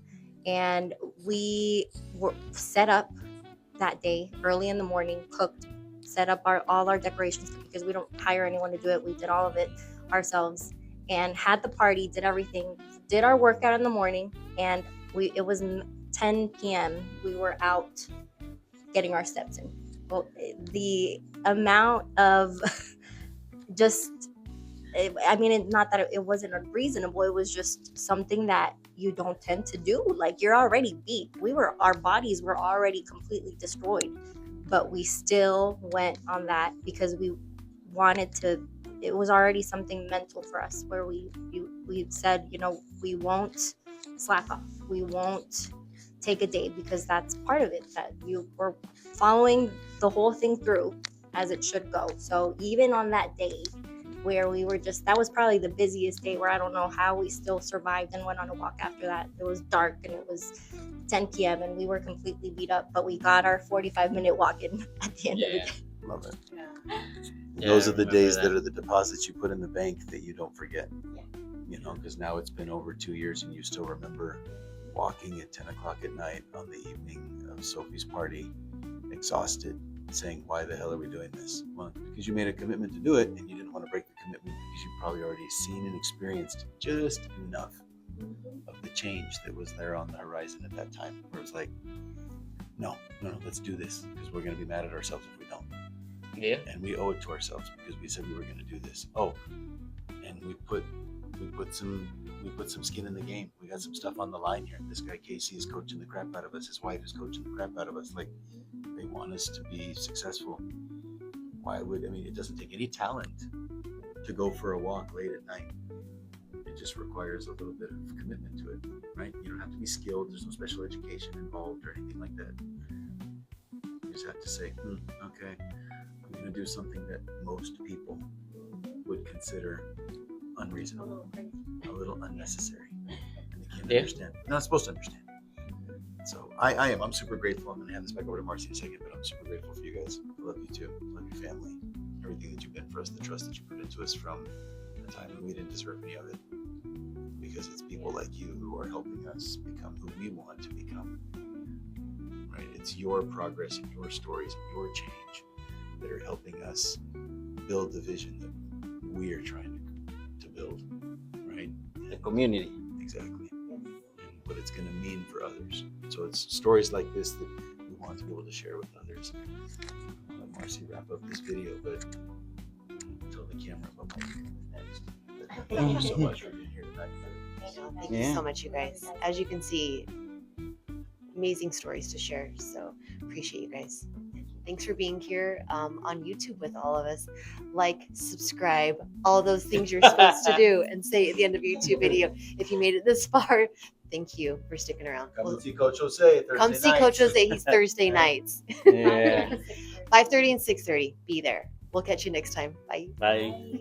and we were set up that day early in the morning, cooked, set up all our decorations, because we don't hire anyone to do it. We did all of it ourselves, and had the party, did everything, did our workout in the morning, and it was 10 p.m. We were out getting our steps in. Well, the amount of not that it wasn't unreasonable, it was just something that you don't tend to do. Like, you're already beat. Our bodies were already completely destroyed, but we still went on that because we wanted to. It was already something mental for us, where we said, we won't slack off. We won't take a day, because that's part of it, that you were following the whole thing through as it should go. So even on that day where that was probably the busiest day, where I don't know how we still survived and went on a walk after that. It was dark and it was 10 p.m. and we were completely beat up, but we got our 45-minute walk in at the end of the day. Love it. Yeah, Those I are the remember days that. that are the deposits you put in the bank that you don't forget. Because now it's been over 2 years and you still remember walking at 10 o'clock at night on the evening of Sophie's party, exhausted, saying, why the hell are we doing this? Well, because you made a commitment to do it, and you didn't want to break the commitment, because you've probably already seen and experienced just enough of the change that was there on the horizon at that time, where it was like, no, let's do this, because we're going to be mad at ourselves if we don't. Yeah. And we owe it to ourselves, because we said we were going to do this. Oh, and we put some skin in the game. We got some stuff on the line here. This guy Casey is coaching the crap out of us. His wife is coaching the crap out of us. Like, they want us to be successful. It doesn't take any talent to go for a walk late at night. It just requires a little bit of commitment to it, right? You don't have to be skilled. There's no special education involved or anything like that. You just have to say, okay, I'm going to do something that most people would consider unreasonable, a little unnecessary, and they can't understand. They're not supposed to understand. So I'm super grateful. I'm going to hand this back over to Marci in a second, but I'm super grateful for you guys. I love you too. I love your family, everything that you've been for us, the trust that you put into us from a time when we didn't deserve any of it, because it's people like you who are helping us become who we want to become, right? It's your progress and your stories and your change that are helping us build the vision that we are trying to build, right? The community. Exactly. And what it's going to mean for others. So it's stories like this that we want to be able to share with others. I'll let Marci wrap up this video, but tell the camera about what we're doing next. But thank you so much for being here tonight. Thank you so much, you guys. As you can see, amazing stories to share. So appreciate you guys. Thanks for being here on YouTube with all of us. Like, subscribe, all those things you're supposed to do and say at the end of a YouTube video. If you made it this far, thank you for sticking around. Come see Coach Jose Thursday Come see nights. Coach Jose. He's Thursday nights. Yeah. 5:30 and 6:30. Be there. We'll catch you next time. Bye. Bye.